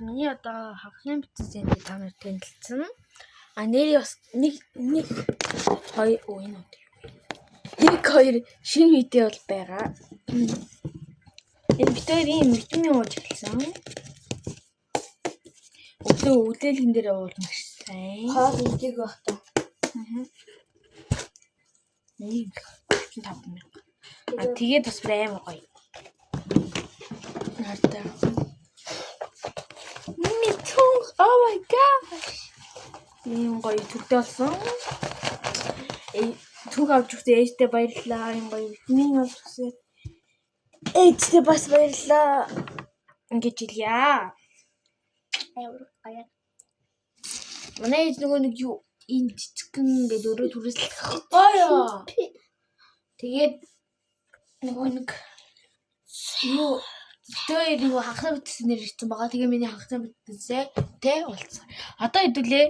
миний одоо хагасны битсэн зэнд та нарт танилцсан. А нэрээ бас нэг хоёр энэ үү. Нэг хоёр шинэ видео бол байгаа. Энэ битүүрийн мэдмийн ууж хэлсэн. Өглөө өглөөлгөн дээр уул маш сайн. Хоол идэг байх та. Нэг 5,000. А тэгээд бас амар гоё. Нартай. Oh my gosh. Ийм гоё төгтөө болсон. Түг авч өгсөн ээжтэй баярлалаа. Ийм гоё витамин авч өгсөн. Ээжтэй бас баярлалаа. Ингэж хэлье. Амар гоё. Манай ээж нөгөө нэг юу энэ цэцгэн гэдэг өрөө түрээслэх гоё. Тэгээд нөгөө нэг юу тэр нөгөө хагасны битсэн нэр ирсэн байгаа. Тэгээ миний хагасны битсээ тэ болцсон. Одоо хэдүүлээ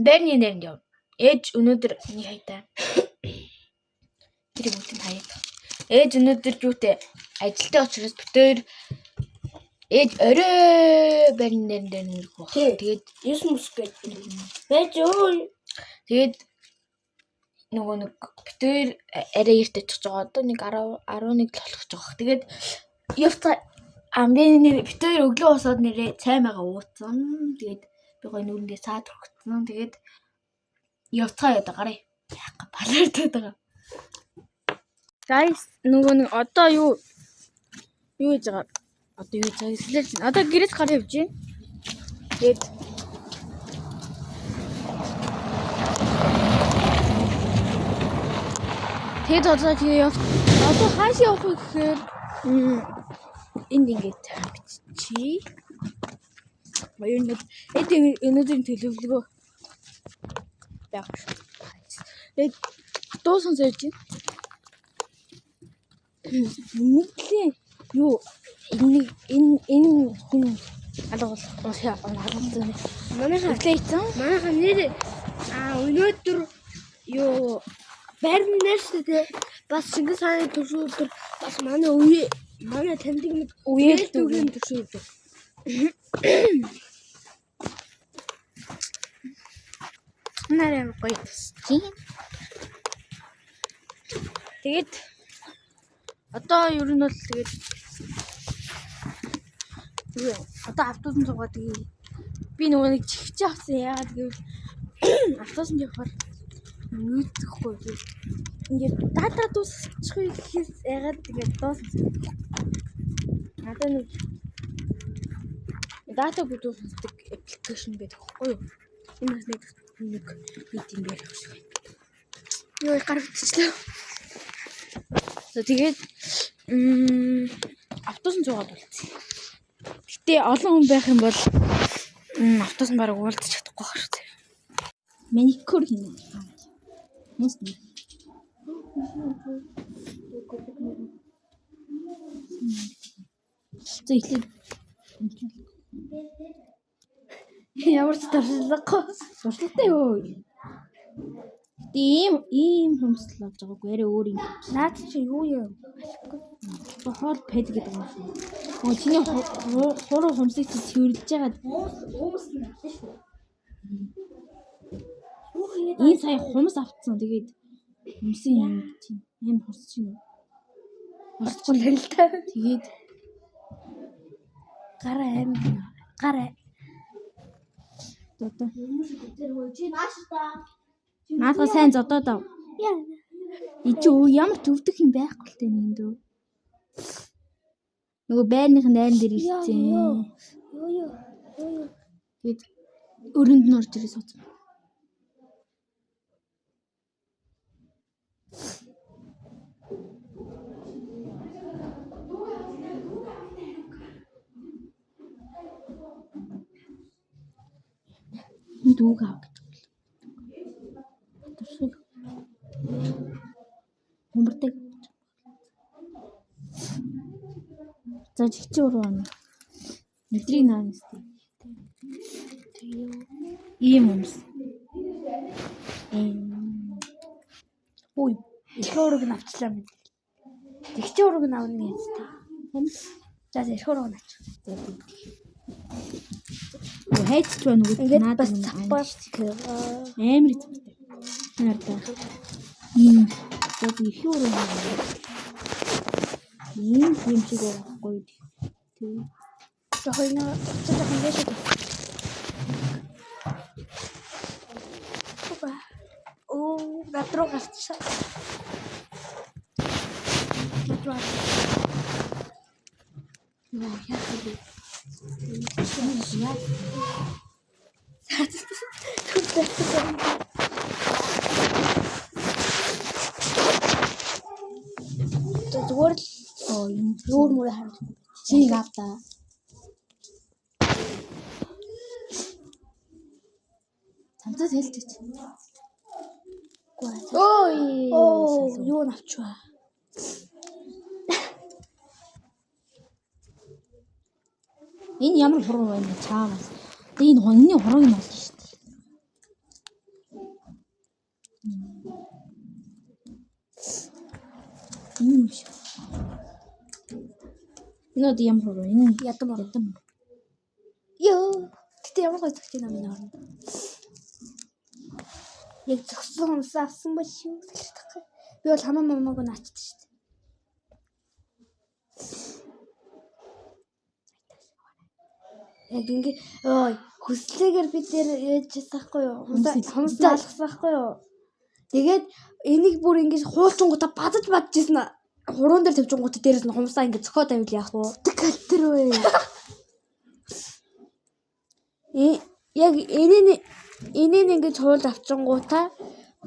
дайны нэрэнд яв. Ээж өнөөдөр миний хайтай. Тэр бүгд хаяад. Ээж өнөөдөр юутэй ажилтаа очроос битээр ээж орой барин нэрэн дээр нэрх баг. Тэгээд 9 мус гэж байж өө. Тэгээд нөгөө нэг битээр арай эрт очих жоо. Одоо нэг 11 л болох жоо. Тэгээд явцаа амбины нэр битээр өглөө босоод нэрээ цаймаага ууцсан. Тэгээд би гоё нүрэндээ саад өргөцсөн. Тэгээд явцгаа яда гараа. Яах балаартаад байгаа. Guys нөгөө нэг одоо юу хийж байгаа. Одоо юу хийж байгаа. Одоо гэрээс гараа явж байна. Тэгээд одоо хааш явах вэ гэхээр энд ингээд биччихье. Баярнууд өнөөдрийн төлөвлөгөө байх. Тэгээд дуусан сойж байна. Нэгтлээ юу энэ хүн алгал уушаа алгацсан. Манайха нэр өнөөдөр юу барнаас тэ бас Чингис хааны төсөөлтөр бас манай таньдаг нэг үеэлдүүгийн төсөөлтөр. Нарийн гоё тийм. Тэгээд одоо ер нь бол тэгээд одоо автобусан цугаад би нөгөө нэг чихч авсан яагаад гэвэл автобусан явахаар нүдэхгүй. Ингээд дата дуусчих гэхээс ягаад ингээд дууссан. Надад нэг дата бүдүүлдэг аппликейшн байдаг байхгүй юу? Энэс нэг видео байх шиг байна. Юу гаргацчлаа. Тэгээд автобусан цугаад болцсон. Гэтэ олон хүн байх юм бол автобусан бараг уулзах чадахгүй байх шүү. Маникюр хийнэ. Мос нэг. Зэйлээ. Ямар ч туршлагатай юу? Ийм хүмсэл болж байгаагүй арай өөр юм. Наад чи юу юм? Хоол пэд гэдэг юм шүү. Оо чиний хуруу хүмсийг чи цэвэрлж байгаа. Хүмүүс нь авсан шүү. Энэ сая хумс авцсан. Тэгээд хүмсийн юм чинь юм хурц чинь. Хурцгүй л та. Тэгээд гараа одоо чи наашта. наадга сайн зодоод ав. Ичи ямар төвдөх юм байхгүй л тээ нэгэнд дөө. Нөгөө байрных найран дээр ирсэн. Юу. Тэгээд өрөнд нь орж ирээ сууцсан. Дүүг авах гэдэг. Тэршиг хумбартай. За чигч уруу. Өдрийн наанс. Ийм юмс. Ой, их ураг нь авчлаа мэд. Тэгч ураг нь авна гэж. За их ураг нь авч. хайцч байна уу гэдэг Ингээд бас цапаас амар хэцүү. Хараа. Ийм яг их юу юм. Ийм юм шиг байхгүй. Тэг. жоохон дээш. Оо, надруу гарчихсан. Надруу. Яа, яа. Зүгээр л нүүр мөрө харах. Чиг авта. Цамцаас хэлчих. Ой. Юу навчваа. Энэ ямар хуруу байна чаавас. Тэгээ энэ хоньны хуруу юм болж шүү дээ. Энэ шиг. Энэ одоо ямар хуруу? Энэ ядам. Ёо. Гэтэ ямар гоё зөгч юм энэ орно. Яг зөксөн хумсаа авсан ба шүү. Би бол хамаа мамааг нь ачдаг шүү дээ. Яг ингээ хүслээгээр бид нэр яажсан байхгүй юу? Хумс алгасан байхгүй юу? Тэгээд энийг бүр ингээ хуулчингуудаа бадаж ирсэн аа. Хуруун дээр тавьчингуудаа дээрээс нь хумсаа ингээ зөхөө тавил яах вэ? Калтер вэ. Яг энийн ингээ хуул авчингуудаа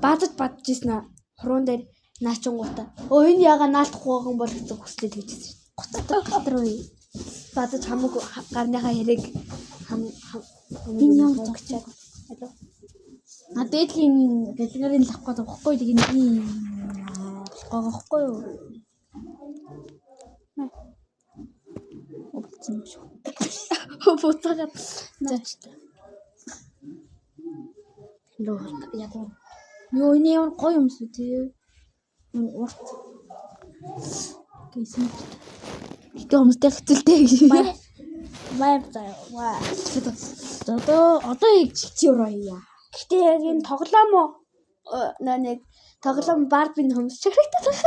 бадаж ирсэн аа. Хуруун дээр наачингуудаа. Энэ яга наалтахгүй байгаа юм бол гэсэн хүслээ тэгжсэн шүү. Калтер вэ. Бадаж хамаг гарныхаа хэрэг энэ ямар зогчоо. Дээдлийн галерийн лах гэдэг багхгүй тийм ийм гоохгүй юу? Обцсон шүү. Буцаагаад наачтай. Лөө яг юу энэ ямар гоё юмс үү тий. Урт. Гэсэн. Гэтэ хүмүүстэй хэцэлтэй гэж. Маяг заа. Одоо яг чигч өрөө яа. Гэтэ яг энэ тоглоом нэг тоглоом Барбин хүмүүс чигтэй байгаа.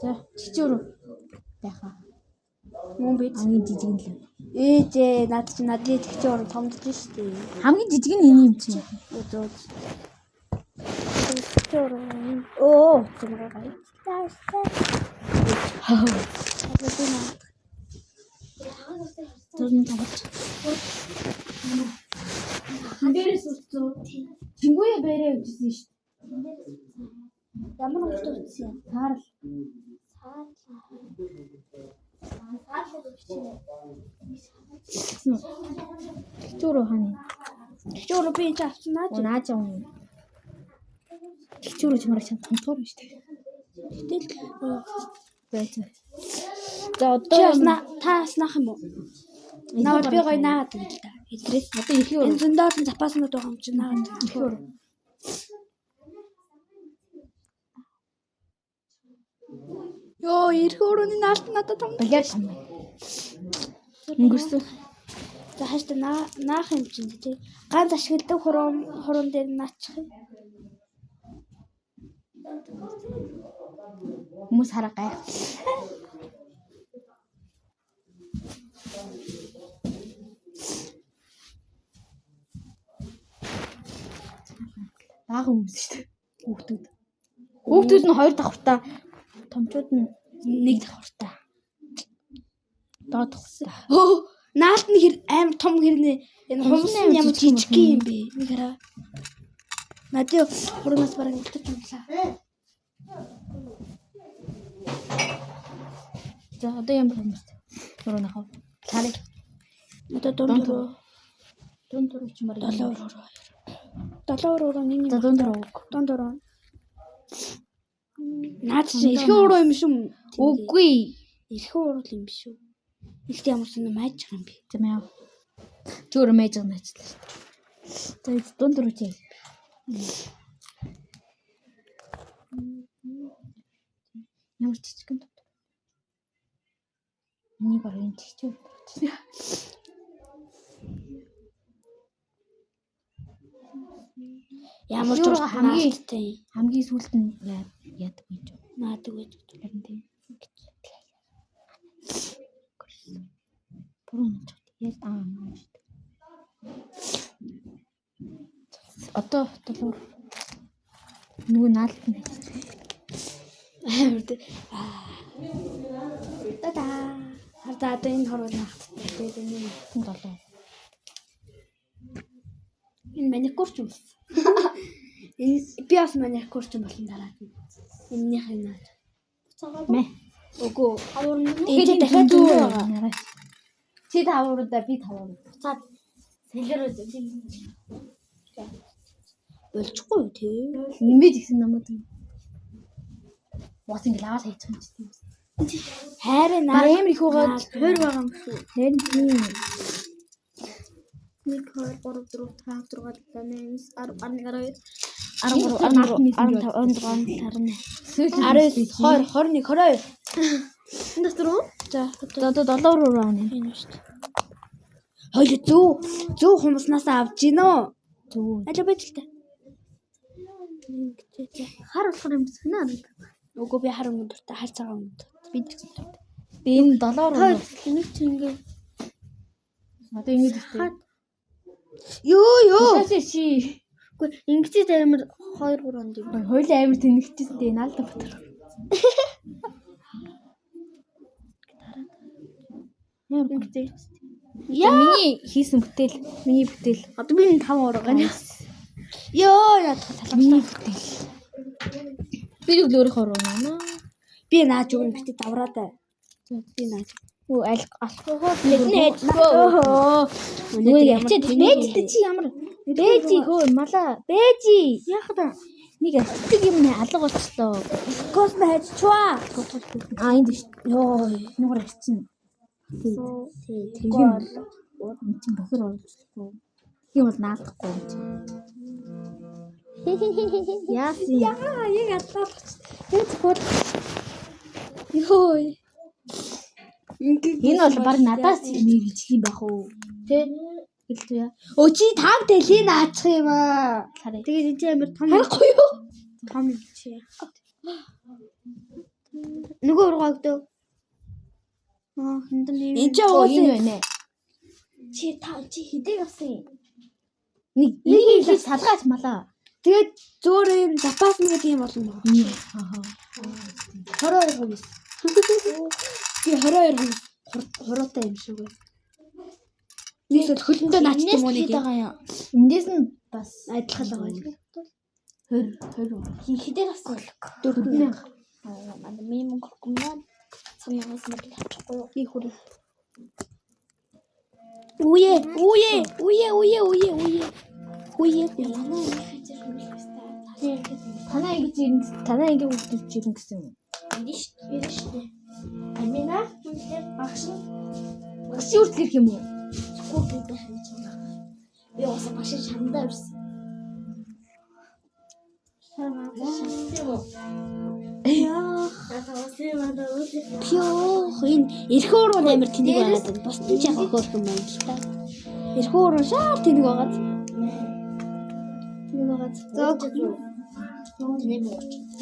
За чигч өрөө байхаа. Мөн бид Хамгийн жижиг нь л. ээжээ надад чигч өрөө томдож штэ. Хамгийн жижиг нь энэ юм чинь. Чигч өрөө. Оо цэмрээ. Төрн тоглож. Дээрээс үстүү. Чингүе бэрээ үжсэн шүү дээ. Ямар хурд үтсэн юм? Таарл. Чигчөрөө хань. Чигчөрөө би ч авсан наа. Нааж юм. Чигчөрөө чимэр чам томтоор шүү дээ. Гэтэл Байцаа. За таас наах юм уу? Наад би гоё наад юм л да. Идрээс Одоо их юу? энэ зөндөөс запаснууд байгаа юм чи наад. Их юу? Ёо, ирэх өрөөний наалт надад том. Балиар том. Өнгөрсөн. За хааштай наах юм чинь тий. Ганц ашигладаг хуруун дээр наачих юм. Хүмүүс хараа гайх. Бага хүмүүс шүү дээ. Хүүхдүүд нь хоёр давхртаа, томчууд нь нэг давхртаа. Доод давхртаа. Наалт нь амар том хэрнээ энэ хумс нь ямар жижиг юм бэ? Нэг хараа. Надад хуруунаас бараг үлдэж юмлаа. За одоо ямар хүмүүс дөрөв нахав. Царыг Одоо дундуур ч мар. 7 өрөө нэг За дундуур. Наад чи эрхэн өрөө юм шүү. Үгүй. Эрхэн өрөө юм биш үү? Ихт ямар ч юм майж байгаа юм би. За яа. Чөөр мэж байгаа наачлаа шүү. За дундуур чи. Ямар чичгэн. Миний баруун чичүү. Ямар ч Юурга хамгийн сүүлд нь яадаг гэж наадаг гэж. харин тийм. Бүрэн яа шүү дээ. Одоо долоор нөгөө наалт нь Амар тий. Тата. Хардаа одоо энэ хорвол наахтай. Тэгээд энэ долоо. энэ маникюрч юм байна. Энэ би бас маникюрч юм болон дараа. Эннийх нь наад. Мэ. Үгүй. Хавар нь Тэгээд дахиад зүү байгаа. Чи 5 уруудаа би 5 уруу. цаад сэлгэрээ тийм. Болчихгүй юу тий. Нэмээд ихсэн намайг. Бас ингэ лаваар хийчих юм чинь. Хайрын Амар их угаад хоёр байгаа юм шүү. харин тийм. 1 2 3 4 5 6 7 8 10 11 12 энэ дотор уу? За одоо 7 руу орно. Энэ шүү дээ. Хоёул зүү хумснаас авч гинөө. Зүг. Аль байж л та. Хар болохоор юм зүгнэ. Үгүй би хар өнөдөртэй хар цагаан өнөдөртэй. Би энэ 7 руу. Энийг чи ингээ Одоо ингэ дэвтэй. ёо. Хашаа чи. Үгүй ингэж амар 2 3 онд юм. Хоёул амар тэнэгчтэй наалда батар. Ингэж. Миний хийсэн бүтээл, миний бүтээл. Одоо би 5 ороо гэнэ. Ёо яа миний бүтээл. Би л өөрийнхөө орно. Би нааж өгнө бити давраад. Би нааж. Оо алхахоо Нээд. Нөгөө ячаад бэжтэй чи ямар бэжи хөө мала бэжи Яах вэ? нэг ачдаг юм нэ алга болчлоо. Космо хайж чуа. Энд ш. Йоо нүгэр арчин. Тийм энэ чинь бохор оруулахгүй. Тийм бол наалдахгүй юм чи. Яасын Яа, яг атлаач. Тэнд гол. Ёо. энэ бол баг надаас нэг ижих юм байх уу? Тэ? Хэлтвэ. Өө чи тав дэлийг наачих юм аа. Хараа. Тэгээд энэ амар том. Харахгүй юу? Том юм чи. Нөгөө ургаагдав. Хиндан юм. Энд ч энэ байна. Чи хэдэг авсан. Нэг их салгаач малаа. Тэгээд зөөр юм запас нэг юм болно. Аа. 22 хувис. Би 22 хувис хуруутай юм шиг байна. Нийс бол хөлөндөө наачдаг юм уу нэг юм. Эндээс нь бас Адилхан байгаа. 20 Хэдэг авсан. 4000. Манай минимум гомноо цанаас нэг тавчихгүй юу? Би хүрээ. Үе. Танаа ингэ хөвтөлж ирнэ гэсэн юм. Энд шүү дээ. Амина багш Үртэл ирэх юм уу? скул би хийж байгаа. Би бас багш шандаа ирсэн. Пёо энэ эрх уурын амир тэнэг байгаад байна. Бусдын ч яг хөөрхөн байна л та. Эрх уурын шаар тэнэг байгаад.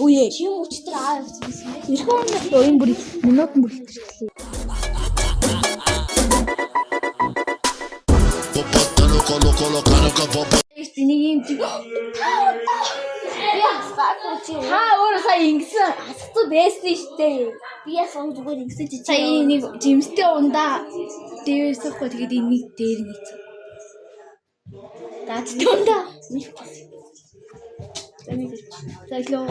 Үе. Чи юм өчтөр аа явчихсан бэ? Эрх уурын энэ бүр минутан бүр хэлчихлээ. Нэг юм чи та өөрөө сая ингэсэн хасцуу байсан штэ. Би яасан зүгээр ингэсэн чи Сая нэг жимстэй ундаа дээрсэхгүй тэгээд энийг дээр нийцээ. Даад тундаа. Заглоо.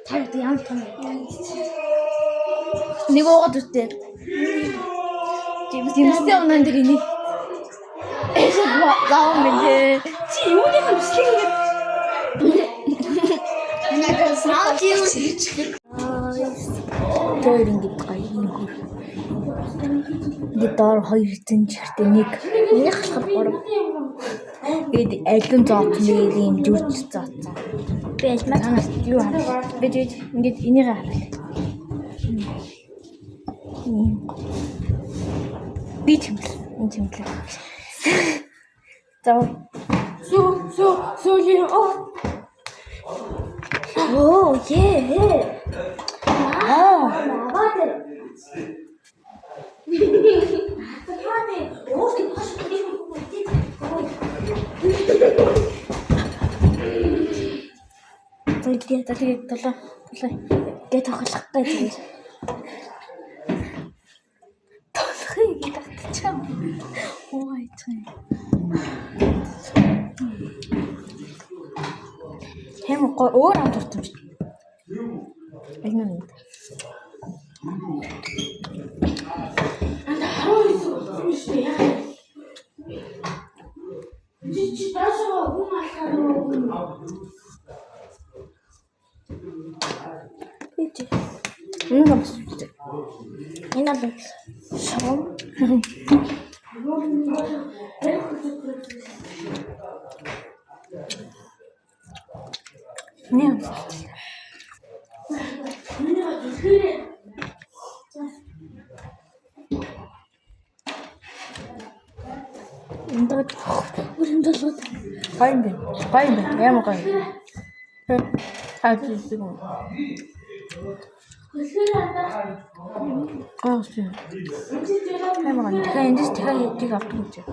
Тарт яам том. Нэг уугаад үстэй. Жимстэй ундаа дээр энийг Заавал мэнэ. чи юуны хэмжлэг Надад саад юм хийчих. Тэр ингэ гоё юм. Гитар хоёр тэн чарт нэг болохоор 3. Эд алин зооцны юм жүрч зооцсон. би альмаа Юу хараа. Би тэгээд ингэж энийг хараа. Би тэмэл. Энэ тэмэл. За. Сүүлийн оо yeah. Тэгээд толоо гээ тохиолох гэж. Толохыг татчихсан. Ой чай. Хэм өөр амт урт юм шиг. Айнаа. Анда 12 болсон шүү дээ. Чи таашаа хүн алхаад Иди. Энэ бас. Энэ л шам. Не. Эндээ өрөндөлөд гайм яам гай. Хаачих юм. Гоош. Хэмээн тэнд тийг авчих.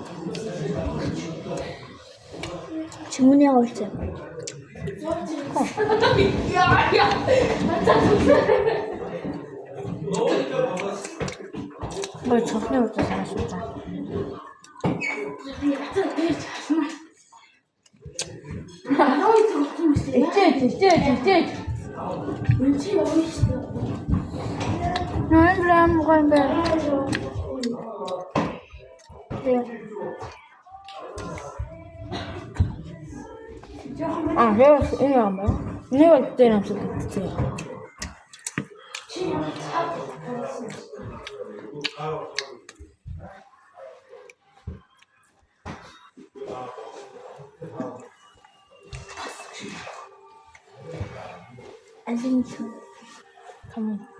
Чимүний авалцаа. Ой, цохны удаа санаашгүй. Эцээ. Үнчи явна шүү дээ. Нойрам гойн бэ. Яа, энэ юм байна. Нэг дээр амсах гэдэг. Алин come on.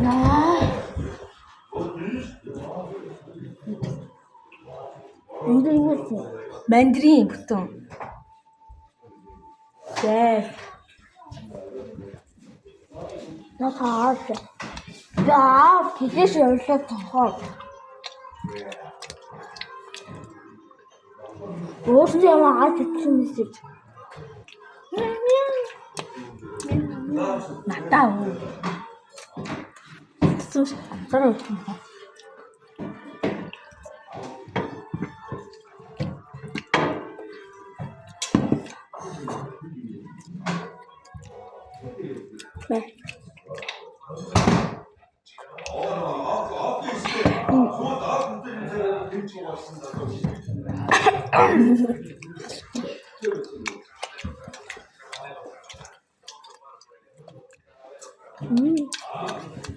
На. Мандрин бүтэн. Зэ. Натаа. За, тийш явлаа тохоо. Өөрсдөө яваад идсэн мэсэж. Натаа. Сус. Заруу. Бай.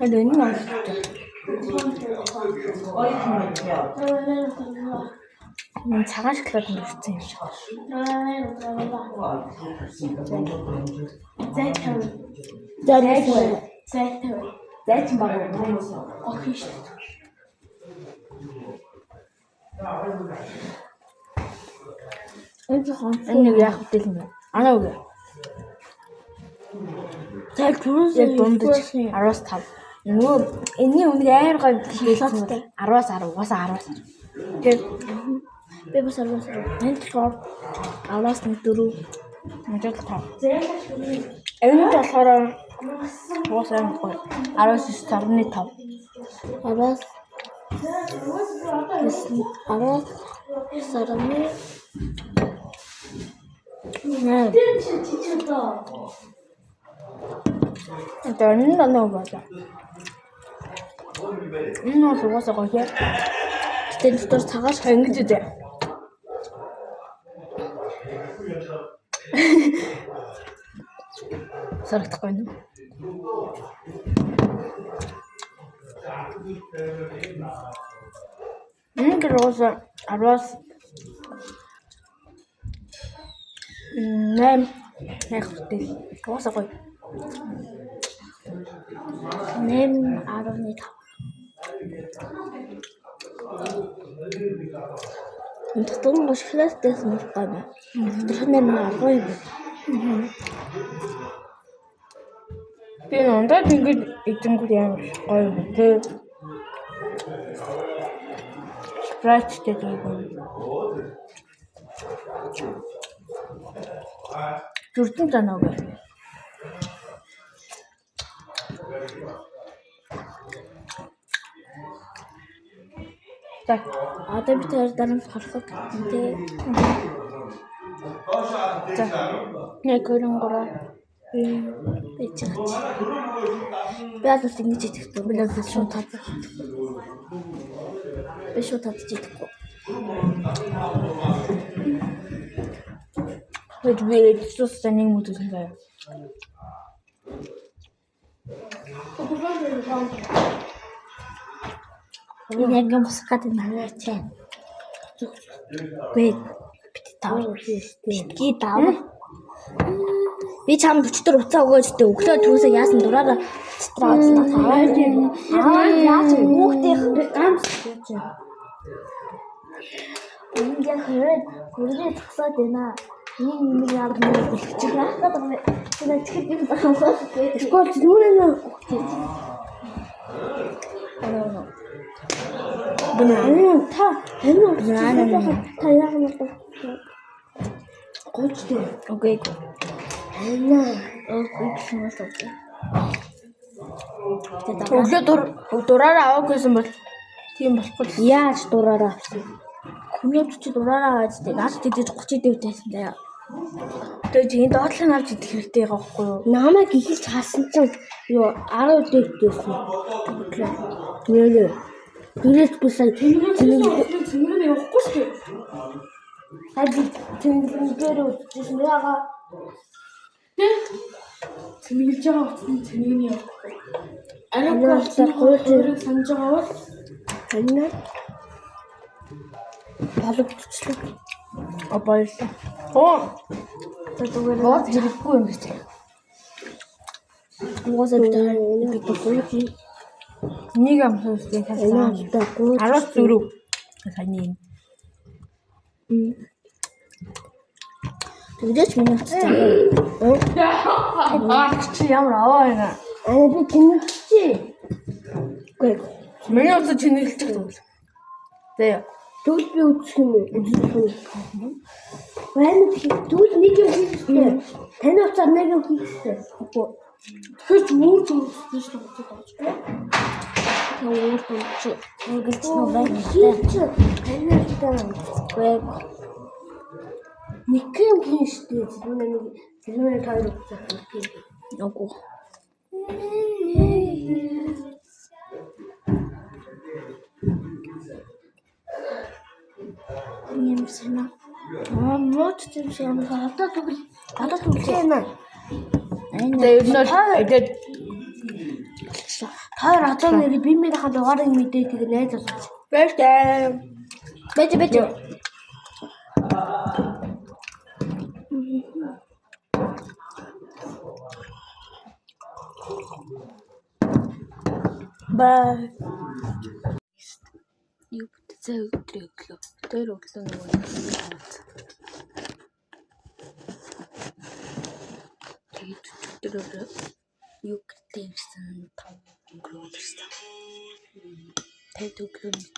Ada ini mas. Цагаан шоколад нэрсэн юм шиг. Зайч баг. Охин шүү. Энэ яг хөтөл юм. Анаа үгүй. Яг түрүүс яг дундаж 15. Нөгөө энэний өмнө амар гоё хэлсэн 10-аас 10, угаасаа 10-аас 10. Тэгээд би бас 10-аас 10. Энд болохоор 10-аас 4. Мэдээд таа. Энд болохоор угаасаа 10-аас 9.5. 10-аас 10-аас 10. Это не надо было. Ну, согласен, как я. Ты тоже цагааш хангиж үү? Сарагдахгүй юм. Гроса, арвас. Нэм, нэхтэй. Гроса гоё. Нэм 15. Дотор нь шоколадтай мөргөө байна. Дотор нь аргой юм. Би ондоо ингэж идэнгүүт ямар гоё юм те. Спрайттэй тийм. Зүрдэн танаа уу. Так, одоо би тэр дараа нь харахад тий. За. Нэг хөрөнгөрөө бич чаач. Би аль ингэж идэхгүй би л шууд таад. Би шууд таад идэхгүй. Хэд би цус нэг мөдөсөн заяа. Яг юм сахад наач. Гүй бит тав. Битгий тав. Би чам 40 уцаа өгөөж тээ өглөө түрүүсээ яасан дураараа цэтраад таваад юм. Яаж хүүхдээ ганц яаж. Ингээ хөрөө тасаад байна. Нэг яар нэг болчих яахад байна. Тэгээд тэгэхэд би бахамсаа. Скол зүрэнэ хүүхдээ. Бэнаа та та яах юм бэ? Гочтой. Окей. Өглөө дураараа аваагүйсэн бол тийм болохгүй. Яаж дураараа авсан? Хүмүүст чи дураараа аваад тээ. Наад тэгж 30 дэв тайсан даа. Тэгээд энэ доотлон авч идэх хэрэгтэй байгаа байхгүй юу? Намайг гихэлж хаасан чинь юу 10 дэв тайсан. Нэлээ. Гэрээс бүсээ цэнгэл явахгүй шүү дээ. Хаад цэнгэлгээр үзчихсэн яагаа. Тэг. Цэнгэлж байгаа утсан цэнгэний явахгүй. Арайгаар хоёрыг санаж байгаа бол энэ балгдчихлаа. Баярлалаа. Тэгвэл бод хэрэггүй юм гэж. Угаасаа бид нэг нэг амсуулсан хасаа. 14 саний. Тэгэж миний утсан. Чи ямар аваа байна? Би тэнэгчээ. Гүй. Миний утсан тэнэглэж байгаа. Зэ. Тэгвэл би үзэх юм уу? Байна тэгвэл нэг юм хийхтэй. Таны утсаар нэг юм хийхтэй. Тэгэхээр муу зүйлс шүү дээ. Өөр ч ингэж байна. Таны утсаар нэг юм хийштэй. Зүгээр таар утсаар хийх. Ягүй. Юм сэна. Мод тийм юм одоо тэгвэл яана. Тэгээд таар одоо нэр би минийхээ дугаарыг мэдээ тэгээ найз болчих. Баяртай. Бэж. Бай. Юу бүтцээ өглөө. Тэр өглөө нөгөө тэгээд өглөө юу гэртээсэн 5 өнгөрөө ирсэн. Тэгээд өглөө нэг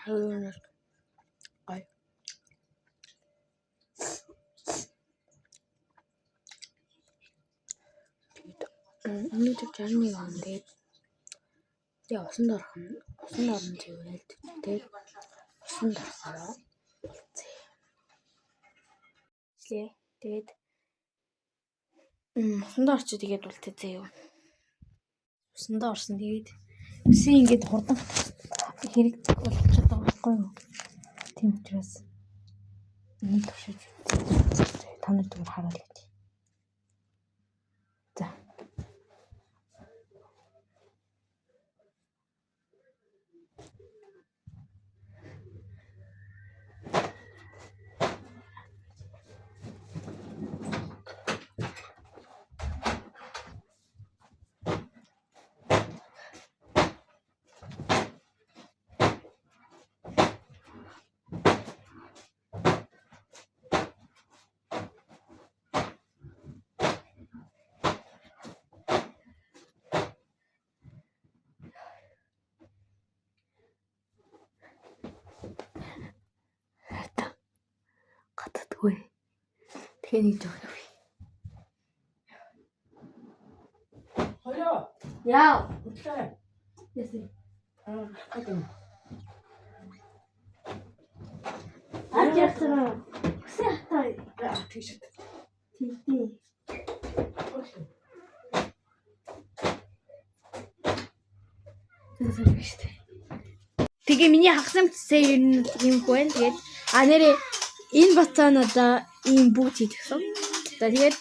юм бат. Ай. Өнөөдөр жарны юм тэгээд усан дорхон зэврээд тэгээд усан дорхороо болцээ. Тэгээд усан дорч тэгээд болтээ зөө. Усандаа орсон тэгээд үсэн ингээд хурдан хэрэг болчиход байгаа байхгүй юу? Тийм учраас нэг төвшөж та нар зүгээр хараал гэж. За. Гатдаггүй. Тэгэхээр нэг жоох явъя. Хоёроо. Яа. Өглөө. Ясэ. Гадаа. Ачаасаа. Сэхтай. Тийш. Тий. Тэгээ миний хагасмцсан юм хүн. Тэгээд нэрээ энэ бацаа надаа ийм бүгд хийчихсэн. За тэгээд